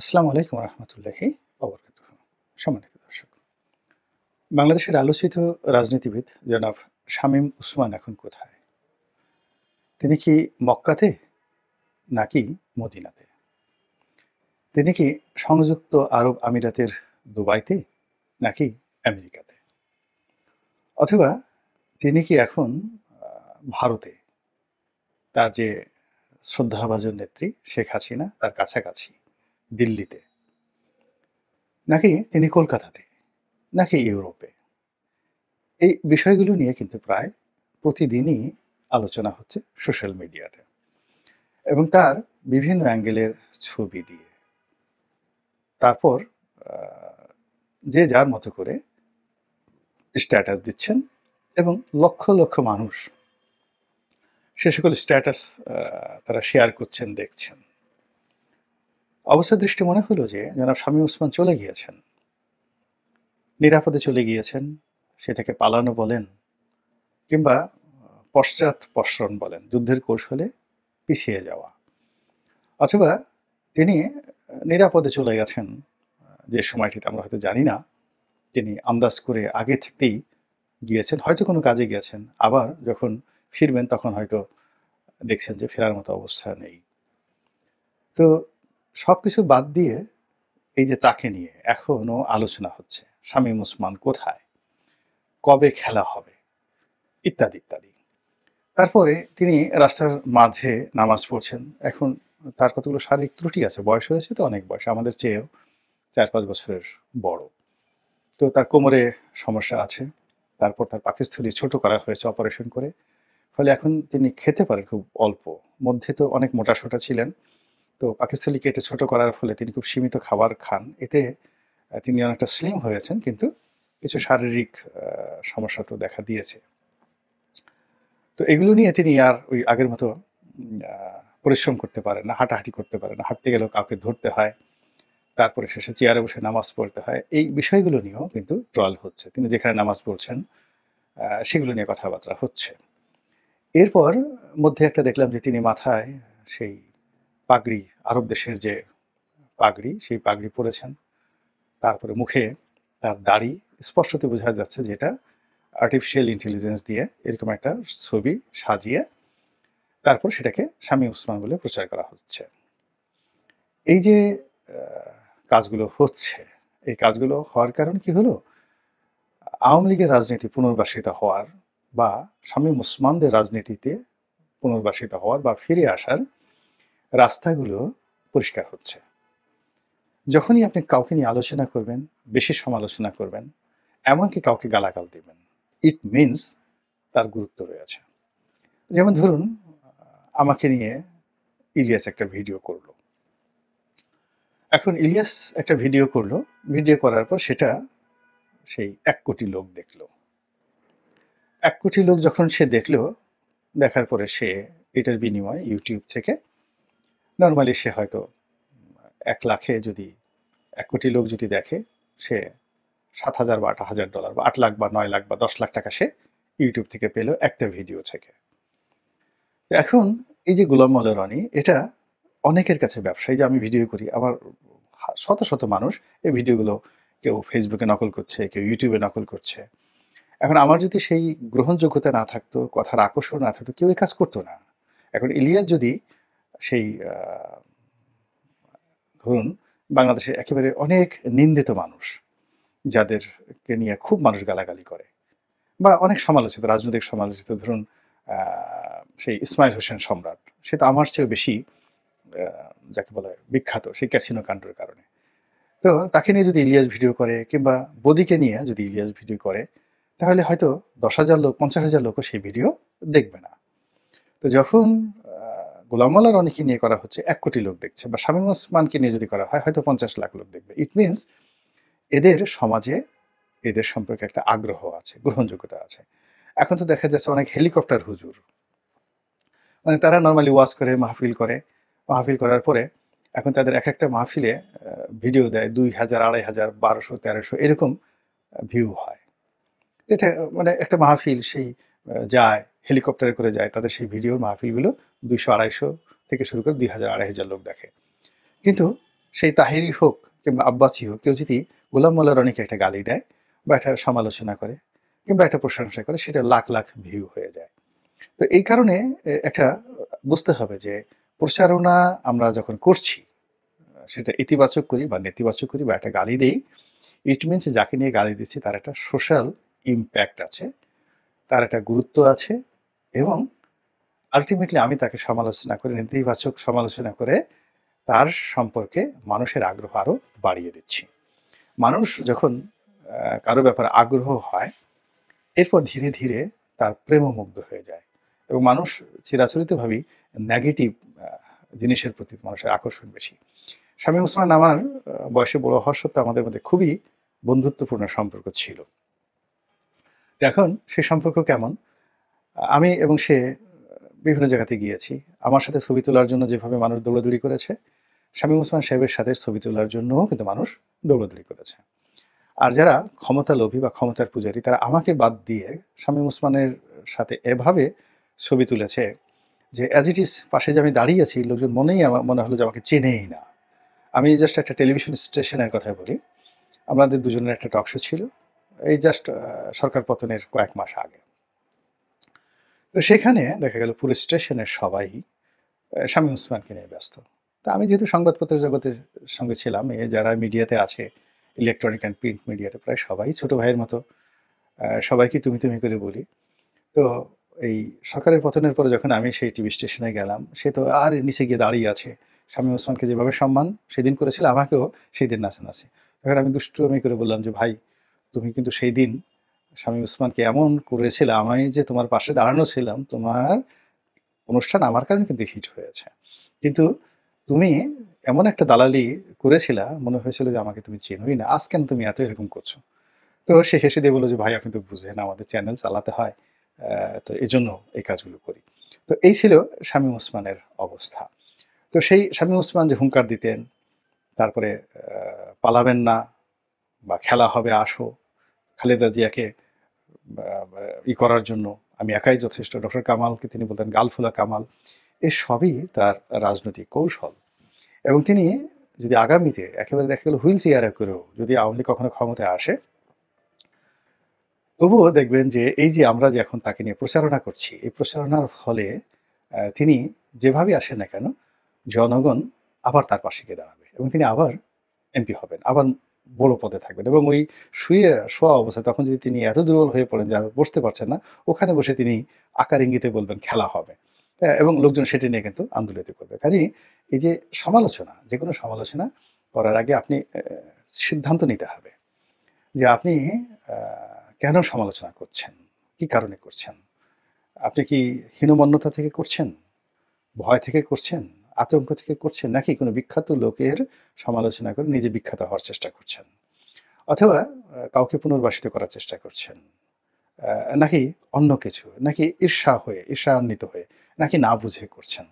আসসালামু আলাইকুম রহমতুল্লাহি ওবরকাতুহ। সম্মানিত দর্শক, বাংলাদেশের আলোচিত রাজনীতিবিদ জনাব শামীম উসমান এখন কোথায়? তিনি কি মক্কাতে নাকি মদিনাতে? তিনি কি সংযুক্ত আরব আমিরাতের দুবাইতে নাকি আমেরিকাতে? অথবা তিনি কি এখন ভারতে তার যে শ্রদ্ধাভাজন নেত্রী শেখ হাসিনা তার কাছাকাছি দিল্লিতে, নাকি তিনি কলকাতাতে, নাকি ইউরোপে? এই বিষয়গুলো নিয়ে কিন্তু প্রায় প্রতিদিনই আলোচনা হচ্ছে সোশ্যাল মিডিয়াতে, এবং তার বিভিন্ন অ্যাঙ্গেলের ছবি দিয়ে তারপর যে যার মতো করে স্ট্যাটাস দিচ্ছেন, এবং লক্ষ লক্ষ মানুষ সে সকল স্ট্যাটাস তারা শেয়ার করছেন, দেখছেন। অবস্থা দৃষ্টি মনে হলো যে জনাব শামীম ওসমান চলে গিয়েছেন, নিরাপদে চলে গিয়েছেন। সেটাকে পালানো বলেন কিংবা পশ্চাৎপসরণ বলেন, যুদ্ধের কৌশলে পিছিয়ে যাওয়া, অথবা তিনি নিরাপদে চলে গেছেন যে সময়টিতে আমরা হয়তো জানি না। তিনি আন্দাজ করে আগে থেকেই গিয়েছেন, হয়তো কোনো কাজে গিয়েছেন, আবার যখন ফিরবেন তখন হয়তো দেখছেন যে ফেরার মতো অবস্থা নেই। তো সবকিছু বাদ দিয়ে এই যে তাকে নিয়ে এখনো আলোচনা হচ্ছে, শামীম ওসমান কোথায়, কবে খেলা হবে, ইত্যাদি ইত্যাদি। তারপরে তিনি রাস্তার মাঝে নামাজ পড়ছেন। এখন তার কতগুলো শারীরিক ত্রুটি আছে, বয়স হয়েছে তো, অনেক বয়স, আমাদের চেয়েও 4-5 বছরের বড়। তো তার কোমরে সমস্যা আছে। তারপর তার পাকস্থলী ছোট করা হয়েছে অপারেশন করে। ফলে এখন তিনি খেতে পারেন খুব অল্প। মধ্যে তো অনেক মোটা-সোটা ছিলেন। তো পাকস্থলী কেটে ছোট করার ফলে তিনি খুব সীমিত খাবার খান। এতে তিনি অনেকটা স্লিম হয়েছেন, কিন্তু কিছু শারীরিক সমস্যা তো দেখা দিয়েছে। তো এগুলো নিয়ে তিনি আর ওই আগের মতো পরিশ্রম করতে পারেন না, হাঁটাহাঁটি করতে পারেন না। হাঁটতে গেলেও কাউকে ধরতে হয়। তারপরে শেষে চেয়ারে বসে নামাজ পড়তে হয়। এই বিষয়গুলো নিয়েও কিন্তু ট্রল হচ্ছে। তিনি যেখানে নামাজ পড়ছেন সেগুলো নিয়ে কথাবার্তা হচ্ছে। এরপর মধ্যে একটা দেখলাম যে তিনি মাথায় সেই পাগড়ি, আরব দেশের যে পাগড়ি, সেই পাগড়ি পরেছেন। তারপরে মুখে তার দাড়ি, স্পষ্টত বোঝা যাচ্ছে যে এটা আর্টিফিশিয়াল ইন্টেলিজেন্স দিয়ে এরকম একটা ছবি সাজিয়ে তারপর সেটাকে শামীম ওসমান বলে প্রচার করা হচ্ছে। এই যে কাজগুলো হচ্ছে, এই কাজগুলো হওয়ার কারণ কি হলো? আওয়ামী লীগের রাজনীতি পুনর্বাসিত হওয়ার, বা শামীম ওসমানদের রাজনীতিতে পুনর্বাসিত হওয়ার বা ফিরে আসার রাস্তাগুলো পরিষ্কার হচ্ছে। যখনই আপনি কাউকে নিয়ে আলোচনা করবেন, বেশি সমালোচনা করবেন, এমনকি কাউকে গালাগাল দিবেন, ইট মিনস তার গুরুত্ব রয়েছে। যেমন ধরুন, আমাকে নিয়ে ইলিয়াস একটা ভিডিও করলো। এখন ইলিয়াস একটা ভিডিও করলো, ভিডিও করার পর সেটা সেই ১ কোটি লোক দেখলো। ১ কোটি লোক যখন সে দেখলো, দেখার পরে সে এটার বিনিময়ে ইউটিউব থেকে নরমালি সে হয়তো ১ লাখে যদি ১ কোটি লোক যদি দেখে, সে $৭,০০০ বা $৮,০০০ বা ৮ লাখ বা ৯ লাখ বা ১০ লাখ টাকা সে ইউটিউব থেকে পেল একটা ভিডিও থেকে। এখন এই যে গোলাম মোল্লা রনি, এটা অনেকের কাছে ব্যবসা। এই যে আমি ভিডিও করি, আমার শত শত মানুষ এই ভিডিওগুলো কেউ ফেসবুকে নকল করছে, কেউ ইউটিউবে নকল করছে। এখন আমার যদি সেই গ্রহণযোগ্যতা না থাকতো, কথার আকর্ষণ না থাকতো, কেউ এই কাজ করতো না। এখন ইলিয়াস যদি সেই ধরুন বাংলাদেশে একেবারে অনেক নিন্দিত মানুষ, যাদেরকে নিয়ে খুব মানুষ গালাগালি করে বা অনেক সমালোচিত, রাজনৈতিক সমালোচিত, ধরুন সেই ইসমাইল হোসেন সম্রাট, সে তো আমার চেয়েও বেশি যাকে বলা হয় বিখ্যাত সেই ক্যাসিনো কাণ্ডের কারণে। তো তাকে নিয়ে যদি ইলিয়াস ভিডিও করে, কিংবা বদিকে নিয়ে যদি ইলিয়াস ভিডিও করে, তাহলে হয়তো ১০,০০০ লোক, ৫০,০০০ লোকও সেই ভিডিও দেখবে না। তো যখন গোলাম মোল্লা রনিকে নিয়ে করা হচ্ছে, ১ কোটি লোক দেখছে, বা শামীম ওসমানকে নিয়ে যদি করা হয় হয়তো ৫০ লাখ লোক দেখবে। ইট মিনস এদের সমাজে এদের সম্পর্কে একটা আগ্রহ আছে, গ্রহণযোগ্যতা আছে। এখন তো দেখা যাচ্ছে অনেক হেলিকপ্টার হুজুর, মানে তারা নরমালি ওয়াজ করে, মাহফিল করে। মাহফিল করার পরে এখন তাদের একেকটা মাহফিলে ভিডিও দেয় ২,০০০, ২,৫০০, ১২০০, ১৩০০ এরকম ভিউ হয়। এটা মানে একটা মাহফিল সেই যায়, হেলিকপ্টারে করে যায়, তাদের সেই ভিডিওর মাহফিলগুলো ২০০, ২৫০ থেকে শুরু করে ২,০০০, ২,৫০০ লোক দেখে। কিন্তু সেই তাহেরি হোক কিংবা আব্বাসী হোক, কেউ যদি গোলাম মোল্লা রনিকে একটা গালি দেয় বা একটা সমালোচনা করে কিংবা একটা প্রশংসা করে, সেটা লাখ লাখ ভিউ হয়ে যায়। তো এই কারণে একটা বুঝতে হবে যে প্রচারণা আমরা যখন করছি, সেটা ইতিবাচক করি বা নেতিবাচক করি বা একটা গালি দেই, ইট মিনস যাকে নিয়ে গালি দিচ্ছি তার একটা সোশ্যাল ইমপ্যাক্ট আছে, তার একটা গুরুত্ব আছে, এবং আল্টিমেটলি আমি তাকে সমালোচনা করে, নেতিবাচক সমালোচনা করে তার সম্পর্কে মানুষের আগ্রহ আরও বাড়িয়ে দিচ্ছি। মানুষ যখন কারো ব্যাপারে আগ্রহ হয়, এরপর ধীরে ধীরে তার প্রেমমুগ্ধ হয়ে যায়, এবং মানুষ চিরাচরিতভাবেই নেগেটিভ জিনিসের প্রতি মানুষের আকর্ষণ বেশি। শামীম ওসমান আমার বয়সে বড় হওয়ার সত্ত্বেও আমাদের মধ্যে খুবই বন্ধুত্বপূর্ণ সম্পর্ক ছিল। তো এখন সে সম্পর্ক কেমন? আমি এবং সে বিভিন্ন জায়গাতে গিয়েছি। আমার সাথে ছবি তোলার জন্য যেভাবে মানুষ দৌড়াদৌড়ি করেছে, শামীম ওসমান সাহেবের সাথে ছবি তোলার জন্যও কিন্তু মানুষ দৌড়াদৌড়ি করেছে। আর যারা ক্ষমতা লোভী বা ক্ষমতার পূজারী, তারা আমাকে বাদ দিয়ে শামীম ওসমানের সাথে এভাবে ছবি তুলেছে যে অ্যাজ ইট ইজ পাশে যে আমি দাঁড়িয়ে আছি, লোকজন মনে হলো যে আমাকে চেনেই না। আমি জাস্ট একটা টেলিভিশন স্টেশনের কথা বলি। আমাদের দুজনের একটা টক শো ছিল, এই জাস্ট সরকার পতনের কয়েক মাস আগে। তো সেখানে দেখা গেল পুরো স্টেশনের সবাই শামীম ওসমানকে নিয়ে ব্যস্ত। তা আমি যেহেতু সংবাদপত্র জগতের সঙ্গে ছিলাম, যারা মিডিয়াতে আছে, ইলেকট্রনিক অ্যান্ড প্রিন্ট মিডিয়াতে প্রায় সবাই ছোট ভাইয়ের মতো, সবাইকে তুমি তুমি করে বলি। তো এই সরকারের পতনের পরে যখন আমি সেই টিভি স্টেশনে গেলাম, সে তো আর নিচে গিয়ে দাঁড়িয়ে আছে। শামীম ওসমানকে যেভাবে সম্মান সেদিন করেছিল, আমাকেও সেই দিন নাচানাচি। তখন আমি দুষ্টুমি করে বললাম যে, ভাই তুমি কিন্তু সেই দিন শামীম ওসমানকে এমন করেছিলে, আমি যে তোমার পাশে দাঁড়ানো ছিলাম, তোমার অনুষ্ঠান আমার কারণে কিন্তু হিট হয়েছে। কিন্তু তুমি এমন একটা দালালি করেছিলা, মনে হয়েছিল যে আমাকে তুমি চেনোই না, আজ কেন তুমি এত এরকম করছো? তো সে হেসে দিয়ে বলল যে, ভাই আপনি তো বুঝেন আমাদের চ্যানেল চালাতে হয়, তো এজন্য এই কাজগুলো করি। তো এই ছিল শামীম ওসমানের অবস্থা। তো সেই শামীম ওসমান যে হুঙ্কার দিতেন, তারপরে পালাবেন না বা খেলা হবে আসো, খালেদা জিয়াকে করার জন্য আমি একাই যথেষ্ট, ডক্টর কামালকে তিনি বলতেন গালফুলা কামাল, এ সবই তার রাজনৈতিক কৌশল। এবং তিনি যদি আগামীতে একেবারে দেখা গেল হুইল চেয়ারে করেও যদি আওয়ামী লীগ কখনো ক্ষমতায় আসে, তবুও দেখবেন যে এই যে আমরা যে এখন তাকে নিয়ে প্রচারণা করছি, এই প্রচারণার ফলে তিনি যেভাবে আসেন না কেন, জনগণ আবার তার পাশে গিয়ে দাঁড়াবে এবং তিনি আবার এমপি হবেন, আবার বড় পদে থাকবেন। এবং ওই শোয়া অবস্থায় তখন যদি তিনি এত দুর্বল হয়ে পড়েন যে আর বসতে পারছেন না, ওখানে বসে তিনি আকার ইঙ্গিতে বলবেন খেলা হবে, এবং লোকজন সেটি নিয়ে কিন্তু আন্দোলিত করবে। কাজেই এই যে সমালোচনা, যে কোনো সমালোচনা করার আগে আপনি সিদ্ধান্ত নিতে হবে যে আপনি কেন সমালোচনা করছেন, কি কারণে করছেন? আপনি কি হীনমন্যতা থেকে করছেন, ভয় থেকে করছেন, আতঙ্ক থেকে করছেন, নাকি কোনো বিখ্যাত লোকের সমালোচনা করে নিজে বিখ্যাত হওয়ার চেষ্টা করছেন, অথবা কাউকে পুনর্বাসিত করার চেষ্টা করছেন, নাকি অন্য কিছু, নাকি ঈর্ষান্বিত হয়ে, নাকি না বুঝে করছেন?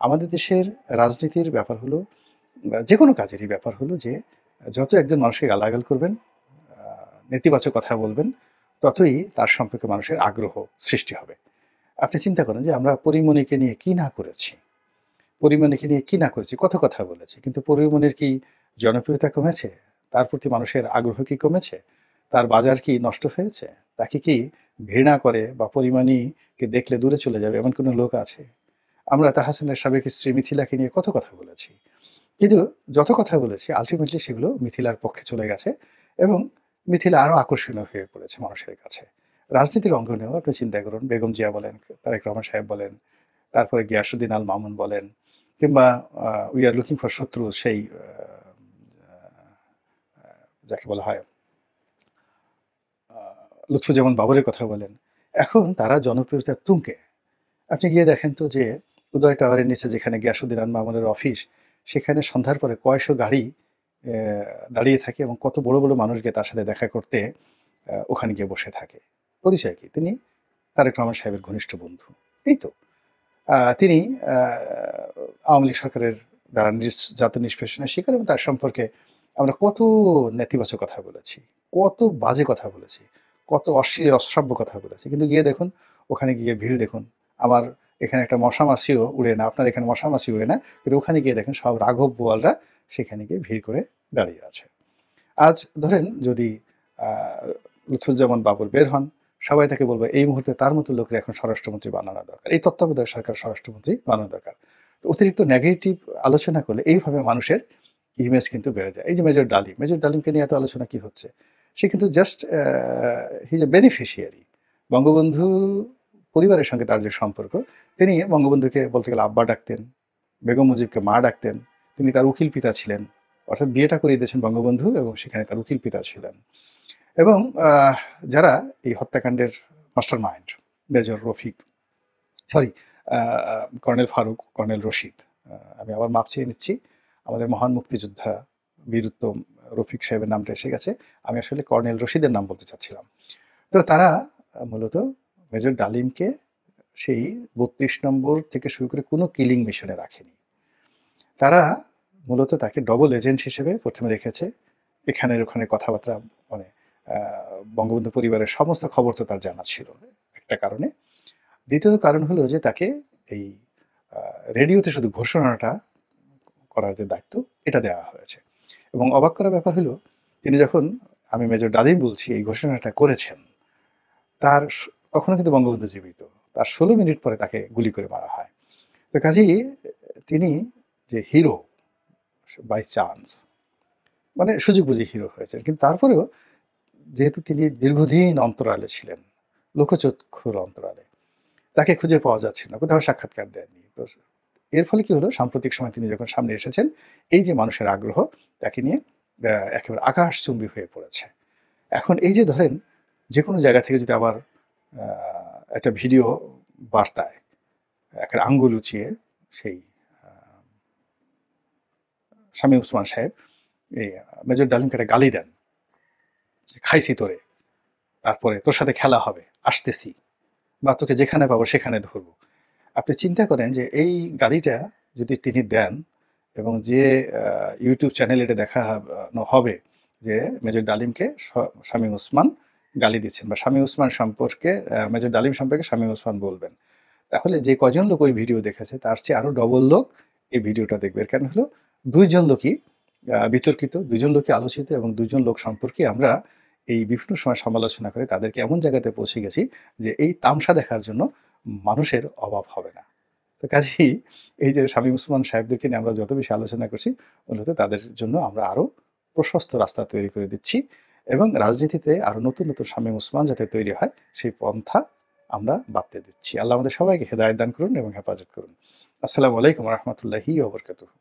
আমাদের দেশের রাজনীতির ব্যাপার হলো, যে কোনো কাজেরই ব্যাপার হলো যে যত একজন মানুষকে গালাগাল করবেন, নেতিবাচক কথা বলবেন, ততই তার সম্পর্কে মানুষের আগ্রহ সৃষ্টি হবে। আপনি চিন্তা করেন যে আমরা পরীমনিকে নিয়ে কি না করেছি, পরীমনিকে নিয়ে কি না করেছি, কত কথা বলেছি, কিন্তু পরীমনির কি জনপ্রিয়তা কমেছে? তার প্রতি মানুষের আগ্রহ কি কমেছে? তার বাজার কি নষ্ট হয়েছে? তাকে কি ঘৃণা করে বা পরীমনিকে দেখলে দূরে চলে যাবে এমন কোনো লোক আছে? আমরা তাহসানের সাবেক স্ত্রী মিথিলাকে নিয়ে কত কথা বলেছি, কিন্তু যত কথা বলেছি আলটিমেটলি সেগুলো মিথিলার পক্ষে চলে গেছে, এবং মিথিলা আরও আকর্ষণীয় হয়ে পড়েছে মানুষের কাছে। রাজনীতির অঙ্গনেও আপনি চিন্তা করুন, বেগম জিয়া বলেন, তারেক রহমান সাহেব বলেন, তারপরে গিয়াসুদ্দিন আল মামুন বলেন, কিংবা উই আর লুকিং ফর শত্রু, সেই যাকে বলা হয় লুৎফুজ্জামান বাবরের কথা বলেন, এখন তারা জনপ্রিয়তার তুঙ্গে। আপনি গিয়ে দেখেন তো যে উদয় টাওয়ারের নিচে যেখানে গিয়াসুদ্দিন আল মামুনের অফিস, সেখানে সন্ধ্যার পরে কয়শো গাড়ি দাঁড়িয়ে থাকে, এবং কত বড় বড় মানুষ গিয়ে তার সাথে দেখা করতে ওখানে গিয়ে বসে থাকে। পরিচয় কি? তিনি তারেক রহমান সাহেবের ঘনিষ্ঠ বন্ধু। এই তো তিনি আওয়ামী লীগ সরকারের দ্বারা জাতীয় নিষ্পেষণের শিকার, এবং তার সম্পর্কে আমরা কত নেতিবাচক কথা বলেছি, কত বাজে কথা বলেছি, কত অশ্লীল অশ্রাব্য কথা বলেছি। কিন্তু গিয়ে দেখুন, ওখানে গিয়ে ভিড় দেখুন। আমার এখানে একটা মশা মাছিও উড়ে না, আপনার এখানে মশা মাছি উড়ে না, কিন্তু ওখানে গিয়ে দেখেন সব রাঘব বোয়ালরা সেখানে গিয়ে ভিড় করে দাঁড়িয়ে আছে। আজ ধরেন যদি লুৎফুজ্জামান বাবর বের হন, সবাই তাকে বলবে এই মুহূর্তে তার মতো লোকের এখন স্বরাষ্ট্রমন্ত্রী বানানো দরকার, এই তত্ত্বাবধায়ক সরকার স্বরাষ্ট্রমন্ত্রী বানানো দরকার। তো অতিরিক্ত নেগেটিভ আলোচনা করলে এইভাবে মানুষের ইমেজ কিন্তু বেড়ে যায়। এই যে মেজর ডালিমকে নিয়ে এত আলোচনা কি হচ্ছে? সে কিন্তু just he is a beneficiary. Bangabandhu পরিবারের সঙ্গে তার যে সম্পর্ক, তিনি বঙ্গবন্ধুকে বলতে গেলে আব্বা ডাকতেন, বেগম মুজিবকে মা ডাকতেন। তিনি তার উকিল পিতা ছিলেন। অর্থাৎ বিয়েটা করিয়ে দিয়েছেন বঙ্গবন্ধু এবং সেখানে তার উকিল পিতা ছিলেন। এবং যারা এই হত্যাকাণ্ডের mastermind, major Rafiq, sorry, colonel Farooq, colonel Rashid, আমি আবার মাপ চেয়ে নিচ্ছি, আমাদের মহান মুক্তিযোদ্ধা বীরুত্তম রফিক সাহেবের নামটা এসে গেছে, আমি আসলে কর্নেল রশিদের নাম বলতে চাচ্ছিলাম। তো তারা মূলত মেজর ডালিমকে সেই ৩২ নম্বর থেকে শুরু করে কোনো কিলিং মিশনে রাখেনি। তারা মূলত তাকে ডবল এজেন্ট হিসেবে প্রথমে রেখেছে। এখানের ওখানে কথাবার্তা, মানে বঙ্গবন্ধু পরিবারের সমস্ত খবর তো তার জানা ছিল একটা কারণে। দ্বিতীয় কারণ হলো যে তাকে এই রেডিওতে শুধু ঘোষণাটা করার যে দায়িত্ব, এটা দেওয়া হয়েছে। এবং অবাক করার ব্যাপার হলো, তিনি যখন, আমি মেজর ডালিম বলছি, এই ঘোষণাটা করেছেন, তার তখনও কিন্তু বঙ্গবন্ধু জীবিত। তার ১৬ মিনিট পরে তাকে গুলি করে মারা হয়। তো কাজেই তিনি যে হিরো বাই চান্স, মানে সুযোগ বুঝে হিরো হয়েছেন, কিন্তু তারপরেও যেহেতু তিনি দীর্ঘদিন অন্তরালে ছিলেন, লোকচক্ষুর অন্তরালে, তাকে খুঁজে পাওয়া যাচ্ছে না, কোথাও সাক্ষাৎকার দেননি। তো এর ফলে কি হলো, সাম্প্রতিক সময় তিনি যখন সামনে এসেছেন, এই যে মানুষের আগ্রহ তাকে নিয়ে একেবারে আকাশচুম্বী হয়ে পড়েছে। এখন এই যে ধরেন যে কোনো জায়গা থেকে যদি আবার একটা ভিডিও বার্তায় একটা আঙ্গুল উঁচিয়ে সেই শামীম ওসমান সাহেব এই মেজর ডালিমকে একটা গালি দেন যে খাইছি তোরে, তারপরে তোর সাথে খেলা হবে, আসতেছি, বা তোকে যেখানে পাবো সেখানে ধরবো। আপনি চিন্তা করেন যে এই গালিটা যদি তিনি দেন এবং যে ইউটিউব চ্যানেলে এটা দেখানো হবে যে মেজর ডালিমকে শামীম ওসমান গালি দিচ্ছেন, বা শামীম ওসমান সম্পর্কে, মেজর ডালিম সম্পর্কে শামীম ওসমান বলবেন, তাহলে যে কজন লোক ওই ভিডিও দেখেছে তার চেয়ে আরো ডবল লোক এই ভিডিওটা দেখবে। এর কারণ হলো দুইজন লোকই বিতর্কিত, দুইজন লোকই আলোচিত, এবং দুইজন লোক সম্পর্কে আমরা এই বিভিন্ন সময় সমালোচনা করে তাদেরকে এমন জায়গাতে পৌঁছে গেছি যে এই তামসা দেখার জন্য মানুষের অভাব হবে না। তো কাজেই এই যে শামীম ওসমান সাহেবদেরকে নিয়ে আমরা যত বেশি আলোচনা করছি, মূলত তাদের জন্য আমরা আরো প্রশস্ত রাস্তা তৈরি করে দিচ্ছি, এবং রাজনীতিতে আরো নতুন নতুন শামীম ওসমান যাতে তৈরি হয় সেই পন্থা আমরা বাতলে দিচ্ছি। আল্লাহ আমাদের সবাইকে হেদায়েত দান করুন এবং হেফাজত করুন। আসসালামু আলাইকুম ওয়া রাহমাতুল্লাহি ওয়া বারাকাতুহু।